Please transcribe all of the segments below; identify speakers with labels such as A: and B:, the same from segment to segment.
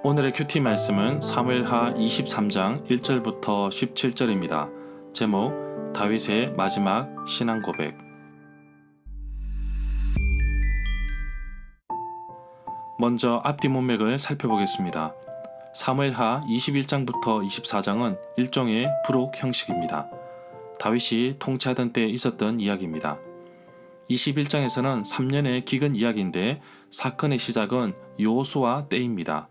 A: 오늘의 큐티 말씀은 사무엘하 23장 1절부터 17절입니다. 제목 다윗의 마지막 신앙 고백. 먼저 앞뒤 문맥을 살펴보겠습니다. 사무엘하 21장부터 24장은 일종의 부록 형식입니다. 다윗이 통치하던 때에 있었던 이야기입니다. 21장에서는 3년의 기근 이야기인데 사건의 시작은 여호수아 때입니다.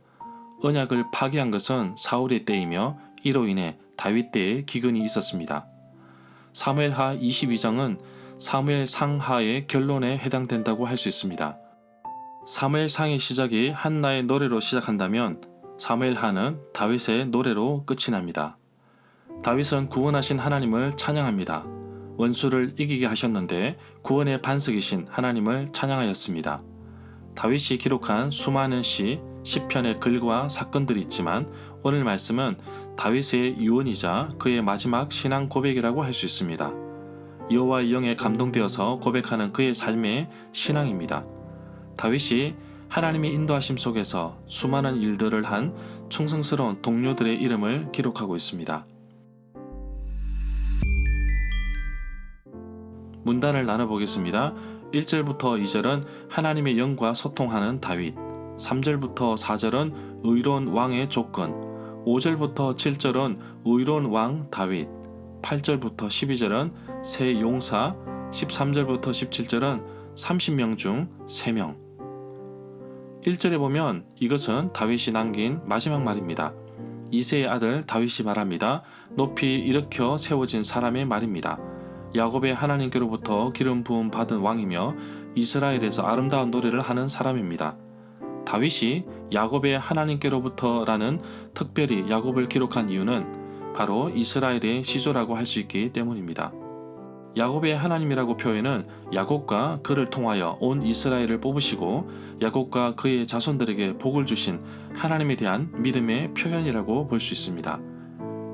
A: 언약을 파괴한 것은 사울의 때이며 이로 인해 다윗 때에 기근이 있었습니다. 사무엘하 22장은 사무엘 상하의 결론에 해당된다고 할 수 있습니다. 사무엘 상의 시작이 한나의 노래로 시작한다면 사무엘하는 다윗의 노래로 끝이 납니다. 다윗은 구원하신 하나님을 찬양합니다. 원수를 이기게 하셨는데 구원의 반석이신 하나님을 찬양하였습니다. 다윗이 기록한 수많은 시편의 글과 사건들이 있지만 오늘 말씀은 다윗의 유언이자 그의 마지막 신앙 고백이라고 할 수 있습니다. 여호와의 영에 감동되어서 고백하는 그의 삶의 신앙입니다. 다윗이 하나님의 인도하심 속에서 수많은 일들을 한 충성스러운 동료들의 이름을 기록하고 있습니다. 문단을 나눠보겠습니다. 1절부터 2절은 하나님의 영과 소통하는 다윗, 3절부터 4절은 의로운 왕의 조건, 5절부터 7절은 의로운 왕 다윗, 8절부터 12절은 새 용사, 13절부터 17절은 30명 중 3명. 1절에 보면 이것은 다윗이 남긴 마지막 말입니다. 이새의 아들 다윗이 말합니다. 높이 일으켜 세워진 사람의 말입니다. 야곱의 하나님께로부터 기름 부음 받은 왕이며 이스라엘에서 아름다운 노래를 하는 사람입니다. 다윗이 야곱의 하나님께로부터라는 특별히 야곱을 기록한 이유는 바로 이스라엘의 시조라고 할 수 있기 때문입니다. 야곱의 하나님이라고 표현은 야곱과 그를 통하여 온 이스라엘을 뽑으시고 야곱과 그의 자손들에게 복을 주신 하나님에 대한 믿음의 표현이라고 볼 수 있습니다.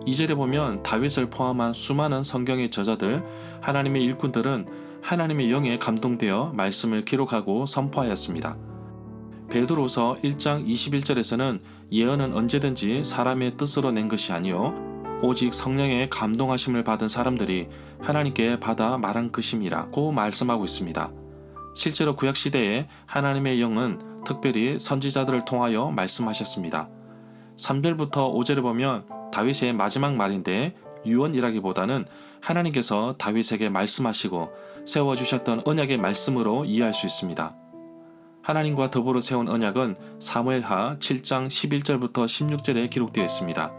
A: 2절에 보면 다윗을 포함한 수많은 성경의 저자들, 하나님의 일꾼들은 하나님의 영에 감동되어 말씀을 기록하고 선포하였습니다. 베드로서 1장 21절에서는 예언은 언제든지 사람의 뜻으로 낸 것이 아니요 오직 성령의 감동하심을 받은 사람들이 하나님께 받아 말한 것임이라고 말씀하고 있습니다. 실제로 구약시대에 하나님의 영은 특별히 선지자들을 통하여 말씀하셨습니다. 3절부터 5절에 보면 다윗의 마지막 말인데 유언이라기보다는 하나님께서 다윗에게 말씀하시고 세워주셨던 언약의 말씀으로 이해할 수 있습니다. 하나님과 더불어 세운 언약은 사무엘하 7장 11절부터 16절에 기록되어 있습니다.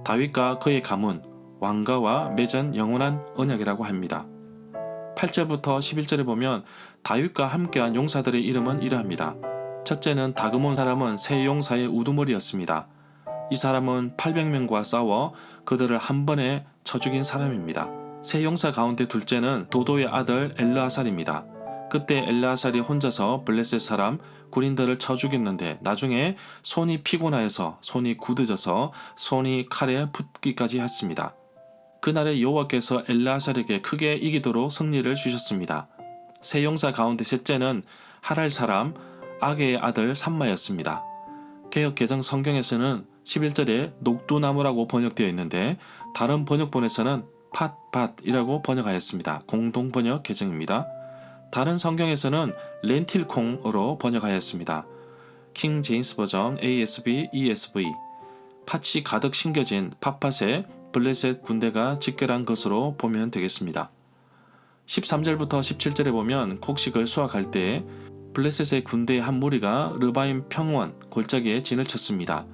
A: 다윗과 그의 가문, 왕가와 맺은 영원한 언약이라고 합니다. 8절부터 11절에 보면 다윗과 함께한 용사들의 이름은 이러합니다. 첫째는 다그몬 사람은 세 용사의 우두머리였습니다. 이 사람은 800명과 싸워 그들을 한 번에 쳐 죽인 사람입니다. 세 용사 가운데 둘째는 도도의 아들 엘르아살입니다. 그때 엘르아살이 혼자서 블레셋 사람 군인들을 쳐 죽였는데 나중에 손이 피곤하여서 손이 굳어져서 손이 칼에 붙기까지 했습니다. 그날에 여호와께서 엘르아살에게 크게 이기도록 승리를 주셨습니다. 세 용사 가운데 셋째는 하랄 사람 아게의 아들 삼마였습니다. 개역 개정 성경에서는 11절에 녹두나무라고 번역되어 있는데 다른 번역본에서는 팥밭이라고 번역하였습니다. 공동 번역 개정입니다. 다른 성경에서는 렌틸콩으로 번역하였습니다. 킹 제임스 버전 ASB, ESV. 팥이 가득 심겨진 팥밭에 블레셋 군대가 집결한 것으로 보면 되겠습니다. 13절부터 17절에 보면 곡식을 수확할 때 블레셋의 군대의 한 무리가 르바임 평원 골짜기에 진을 쳤습니다.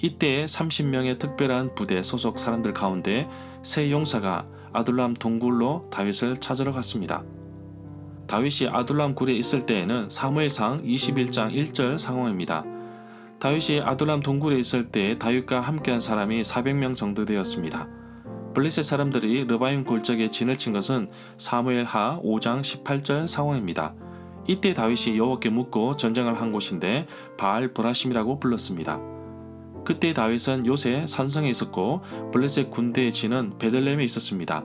A: 이때 30명의 특별한 부대 소속 사람들 가운데 세 용사가 아둘람 동굴로 다윗을 찾으러 갔습니다. 다윗이 아둘람 굴에 있을 때에는 사무엘상 21장 1절 상황입니다. 다윗이 아둘람 동굴에 있을 때 다윗과 함께한 사람이 400명 정도 되었습니다. 블레셋 사람들이 르바임 골짜기에 진을 친 것은 사무엘하 5장 18절 상황입니다. 이때 다윗이 여호와께 묻고 전쟁을 한 곳인데 바알 브라심이라고 불렀습니다. 그때 다윗은 요새 산성에 있었고 블레셋 군대의 진은 베들레헴에 있었습니다.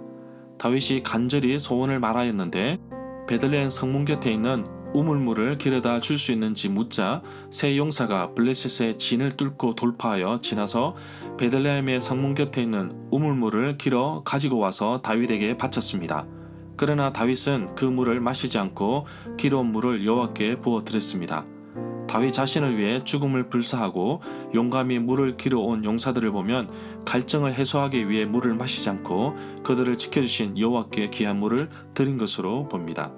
A: 다윗이 간절히 소원을 말하였는데 베들레헴 성문 곁에 있는 우물물을 길어다 줄 수 있는지 묻자 세 용사가 블레셋의 진을 뚫고 돌파하여 지나서 베들레헴의 성문 곁에 있는 우물물을 길어 가지고 와서 다윗에게 바쳤습니다. 그러나 다윗은 그 물을 마시지 않고 길어온 물을 여호와께 부어 드렸습니다. 다윗 자신을 위해 죽음을 불사하고 용감히 물을 길어온 용사들을 보면 갈증을 해소하기 위해 물을 마시지 않고 그들을 지켜주신 여호와께 귀한 물을 드린 것으로 봅니다.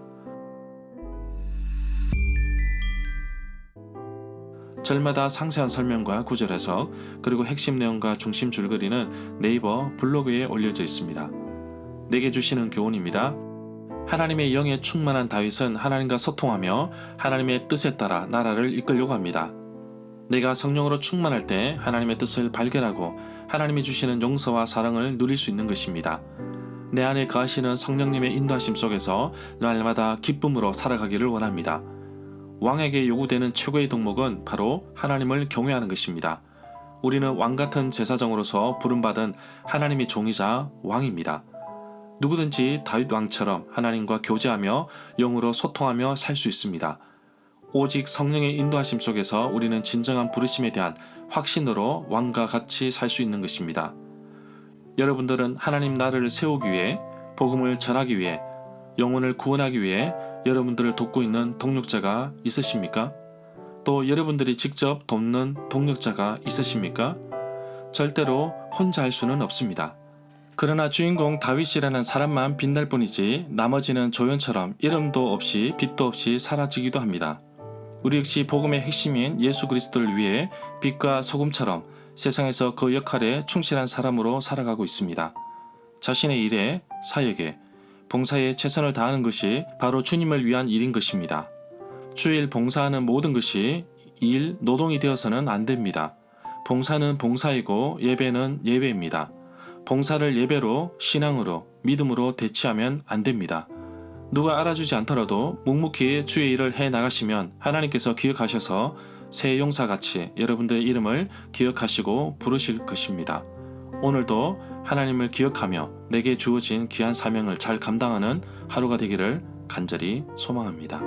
A: 절마다 상세한 설명과 구절 해석 그리고 핵심 내용과 중심 줄거리는 네이버 블로그에 올려져 있습니다. 내게 주시는 교훈입니다. 하나님의 영에 충만한 다윗은 하나님과 소통하며 하나님의 뜻에 따라 나라를 이끌려고 합니다. 내가 성령으로 충만할 때 하나님의 뜻을 발견하고 하나님이 주시는 용서와 사랑을 누릴 수 있는 것입니다. 내 안에 거하시는 성령님의 인도하심 속에서 날마다 기쁨으로 살아가기를 원합니다. 왕에게 요구되는 최고의 덕목은 바로 하나님을 경외하는 것입니다. 우리는 왕같은 제사장으로서 부름받은 하나님의 종이자 왕입니다. 누구든지 다윗 왕처럼 하나님과 교제하며 영으로 소통하며 살 수 있습니다. 오직 성령의 인도하심 속에서 우리는 진정한 부르심에 대한 확신으로 왕과 같이 살 수 있는 것입니다. 여러분들은 하나님 나라를 세우기 위해, 복음을 전하기 위해, 영혼을 구원하기 위해 여러분들을 돕고 있는 동력자가 있으십니까? 또 여러분들이 직접 돕는 동력자가 있으십니까? 절대로 혼자 할 수는 없습니다. 그러나 주인공 다윗이라는 사람만 빛날 뿐이지 나머지는 조연처럼 이름도 없이 빛도 없이 사라지기도 합니다. 우리 역시 복음의 핵심인 예수 그리스도를 위해 빛과 소금처럼 세상에서 그 역할에 충실한 사람으로 살아가고 있습니다. 자신의 일에, 사역에, 봉사에 최선을 다하는 것이 바로 주님을 위한 일인 것입니다. 주일 봉사하는 모든 것이 일, 노동이 되어서는 안 됩니다. 봉사는 봉사이고 예배는 예배입니다. 봉사를 예배로, 신앙으로, 믿음으로 대체하면 안 됩니다. 누가 알아주지 않더라도 묵묵히 주의 일을 해 나가시면 하나님께서 기억하셔서 새 용사같이 여러분들의 이름을 기억하시고 부르실 것입니다. 오늘도 하나님을 기억하며 내게 주어진 귀한 사명을 잘 감당하는 하루가 되기를 간절히 소망합니다.